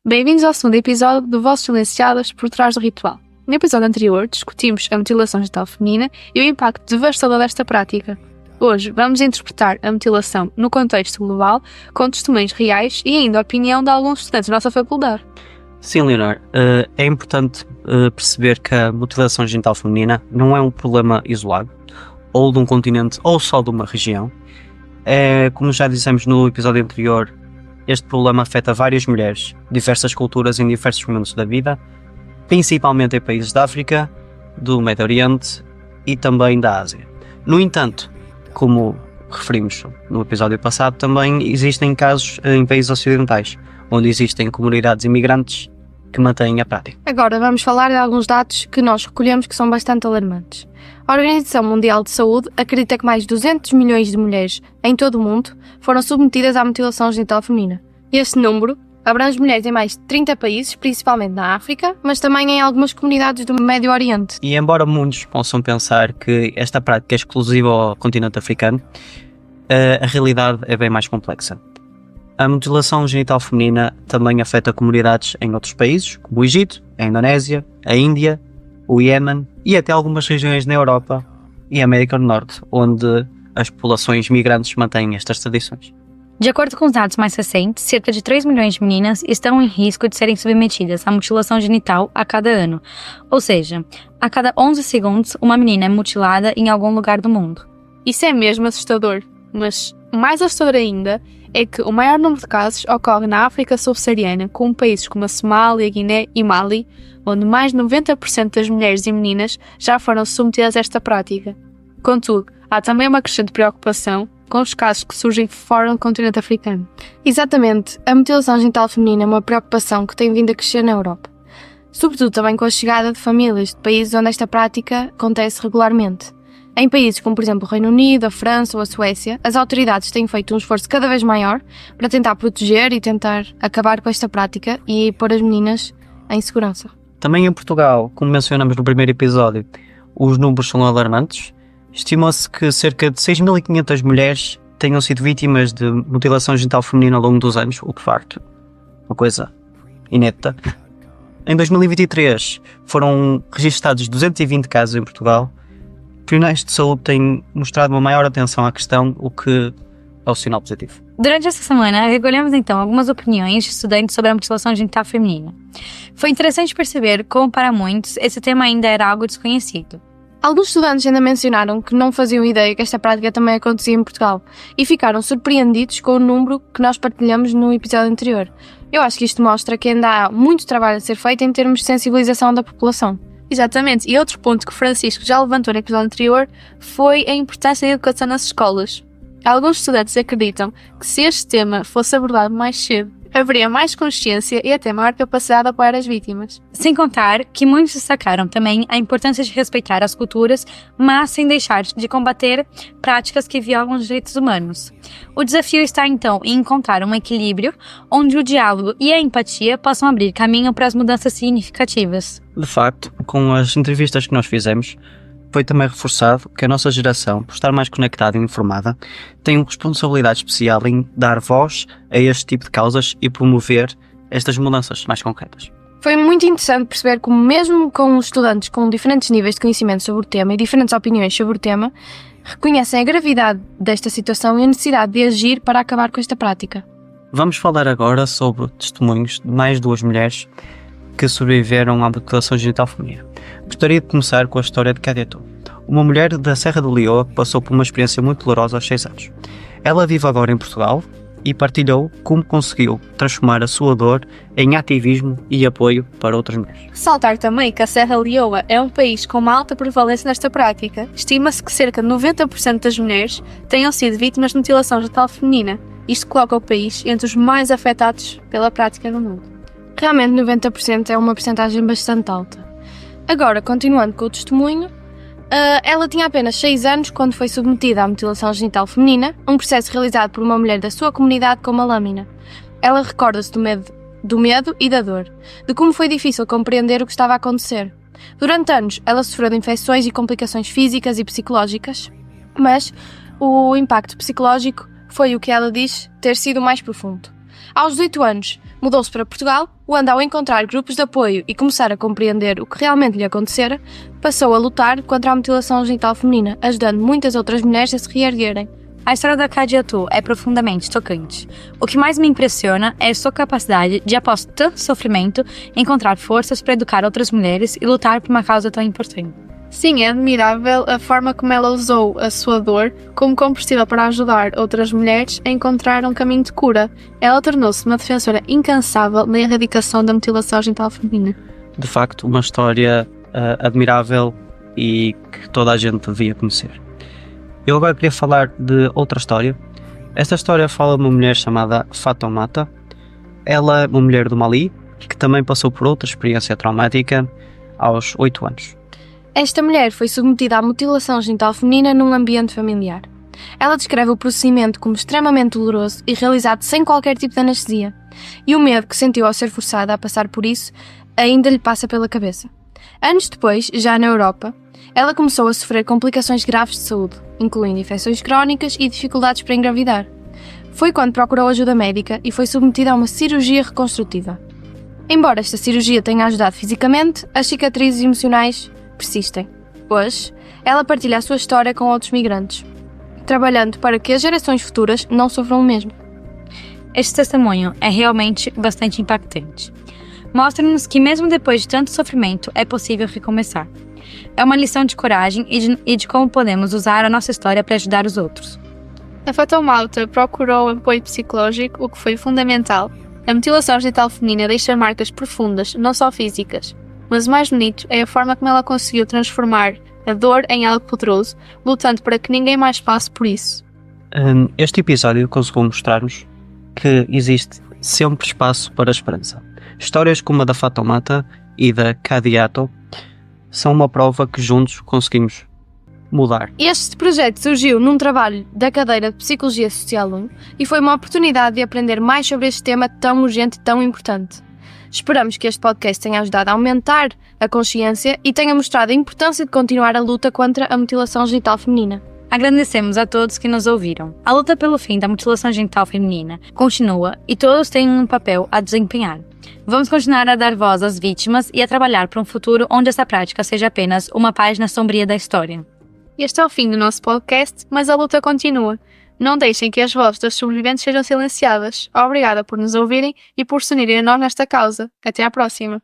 Bem-vindos ao segundo episódio do Vozes Silenciadas por Trás do Ritual. No episódio anterior discutimos a mutilação genital feminina e o impacto devastador desta prática. Hoje vamos interpretar a mutilação no contexto global, com testemunhos reais e ainda a opinião de alguns estudantes da nossa faculdade. Sim, Leonor, é importante perceber que a mutilação genital feminina não é um problema isolado, ou de um continente, ou só de uma região. Como já dissemos no episódio anterior, este problema afeta várias mulheres, diversas culturas em diversos momentos da vida, principalmente em países da África, do Médio Oriente e também da Ásia. No entanto, como referimos no episódio passado, também existem casos em países ocidentais, onde existem comunidades imigrantes que mantêm a prática. Agora vamos falar de alguns dados que nós recolhemos que são bastante alarmantes. A Organização Mundial de Saúde acredita que mais de 200 milhões de mulheres em todo o mundo foram submetidas à mutilação genital feminina. Este número abrange mulheres em mais de 30 países, principalmente na África, mas também em algumas comunidades do Médio Oriente. E embora muitos possam pensar que esta prática é exclusiva ao continente africano, a realidade é bem mais complexa. A mutilação genital feminina também afeta comunidades em outros países, como o Egito, a Indonésia, a Índia, o Iémen e até algumas regiões na Europa e América do Norte, onde as populações migrantes mantêm estas tradições. De acordo com os dados mais recentes, cerca de 3 milhões de meninas estão em risco de serem submetidas à mutilação genital a cada ano. Ou seja, a cada 11 segundos, uma menina é mutilada em algum lugar do mundo. Isso é mesmo assustador, mas mais assustador ainda é que o maior número de casos ocorre na África subsaariana, com países como a Somália, Guiné e Mali, onde mais de 90% das mulheres e meninas já foram submetidas a esta prática. Contudo, há também uma crescente preocupação com os casos que surgem fora do continente africano. Exatamente, a mutilação genital feminina é uma preocupação que tem vindo a crescer na Europa, sobretudo também com a chegada de famílias de países onde esta prática acontece regularmente. Em países como, por exemplo, o Reino Unido, a França ou a Suécia, as autoridades têm feito um esforço cada vez maior para tentar proteger e tentar acabar com esta prática e pôr as meninas em segurança. Também em Portugal, como mencionamos no primeiro episódio, os números são alarmantes. Estima-se que cerca de 6.500 mulheres tenham sido vítimas de mutilação genital feminina ao longo dos anos, o que de facto uma coisa inédita. Em 2023 foram registados 220 casos em Portugal. Profissionais de saúde têm mostrado uma maior atenção à questão, o que é um sinal positivo. Durante essa semana, recolhemos então algumas opiniões de estudantes sobre a mutilação genital feminina. Foi interessante perceber como, para muitos, esse tema ainda era algo desconhecido. Alguns estudantes ainda mencionaram que não faziam ideia que esta prática também acontecia em Portugal e ficaram surpreendidos com o número que nós partilhamos no episódio anterior. Eu acho que isto mostra que ainda há muito trabalho a ser feito em termos de sensibilização da população. Exatamente, e outro ponto que Francisco já levantou no episódio anterior foi a importância da educação nas escolas. Alguns estudantes acreditam que se este tema fosse abordado mais cedo, haveria mais consciência e até maior capacidade de apoiar as vítimas. Sem contar que muitos destacaram também a importância de respeitar as culturas, mas sem deixar de combater práticas que violam os direitos humanos. O desafio está então em encontrar um equilíbrio onde o diálogo e a empatia possam abrir caminho para as mudanças significativas. De facto, com as entrevistas que nós fizemos, foi também reforçado que a nossa geração, por estar mais conectada e informada, tem uma responsabilidade especial em dar voz a este tipo de causas e promover estas mudanças mais concretas. Foi muito interessante perceber como, mesmo com os estudantes com diferentes níveis de conhecimento sobre o tema e diferentes opiniões sobre o tema, reconhecem a gravidade desta situação e a necessidade de agir para acabar com esta prática. Vamos falar agora sobre testemunhos de mais duas mulheres que sobreviveram à mutilação genital feminina. Gostaria de começar com a história de Cadeto, uma mulher da Serra de Leoa que passou por uma experiência muito dolorosa aos 6 anos. Ela vive agora em Portugal e partilhou como conseguiu transformar a sua dor em ativismo e apoio para outras mulheres. Ressaltar também que a Serra Leoa é um país com uma alta prevalência nesta prática. Estima-se que cerca de 90% das mulheres tenham sido vítimas de mutilação genital feminina. Isto coloca o país entre os mais afetados pela prática no mundo. Realmente 90% é uma percentagem bastante alta. Agora, continuando com o testemunho, ela tinha apenas 6 anos quando foi submetida à mutilação genital feminina, um processo realizado por uma mulher da sua comunidade com uma lâmina. Ela recorda-se do medo e da dor, de como foi difícil compreender o que estava a acontecer. Durante anos, ela sofreu de infecções e complicações físicas e psicológicas, mas o impacto psicológico foi o que ela diz ter sido mais profundo. Aos 18 anos, mudou-se para Portugal, onde, ao encontrar grupos de apoio e começar a compreender o que realmente lhe acontecera, passou a lutar contra a mutilação genital feminina, ajudando muitas outras mulheres a se reerguerem. A história da Cadiatu é profundamente tocante. O que mais me impressiona é a sua capacidade de, após tanto sofrimento, encontrar forças para educar outras mulheres e lutar por uma causa tão importante. Sim, é admirável a forma como ela usou a sua dor como combustível para ajudar outras mulheres a encontrar um caminho de cura. Ela tornou-se uma defensora incansável na erradicação da mutilação genital feminina. De facto, uma história admirável e que toda a gente devia conhecer. Eu agora queria falar de outra história. Esta história fala de uma mulher chamada Fatoumata. Ela é uma mulher do Mali que também passou por outra experiência traumática aos 8 anos. Esta mulher foi submetida à mutilação genital feminina num ambiente familiar. Ela descreve o procedimento como extremamente doloroso e realizado sem qualquer tipo de anestesia. E o medo que sentiu ao ser forçada a passar por isso ainda lhe passa pela cabeça. Anos depois, já na Europa, ela começou a sofrer complicações graves de saúde, incluindo infecções crónicas e dificuldades para engravidar. Foi quando procurou ajuda médica e foi submetida a uma cirurgia reconstrutiva. Embora esta cirurgia tenha ajudado fisicamente, as cicatrizes emocionais persistem. Hoje, ela partilha a sua história com outros migrantes, trabalhando para que as gerações futuras não sofram o mesmo. Este testemunho é realmente bastante impactante. Mostra-nos que mesmo depois de tanto sofrimento é possível recomeçar. É uma lição de coragem e de como podemos usar a nossa história para ajudar os outros. A Fatoumata procurou apoio psicológico, o que foi fundamental. A mutilação genital feminina deixa marcas profundas, não só físicas. Mas o mais bonito é a forma como ela conseguiu transformar a dor em algo poderoso, lutando para que ninguém mais passe por isso. Este episódio conseguiu mostrar-nos que existe sempre espaço para a esperança. Histórias como a da Fatoumata e da Cadiatu são uma prova que juntos conseguimos mudar. Este projeto surgiu num trabalho da cadeira de Psicologia Social 1 e foi uma oportunidade de aprender mais sobre este tema tão urgente e tão importante. Esperamos que este podcast tenha ajudado a aumentar a consciência e tenha mostrado a importância de continuar a luta contra a mutilação genital feminina. Agradecemos a todos que nos ouviram. A luta pelo fim da mutilação genital feminina continua e todos têm um papel a desempenhar. Vamos continuar a dar voz às vítimas e a trabalhar para um futuro onde essa prática seja apenas uma página sombria da história. Este é o fim do nosso podcast, mas a luta continua. Não deixem que as vozes das sobreviventes sejam silenciadas. Obrigada por nos ouvirem e por se unirem a nós nesta causa. Até à próxima!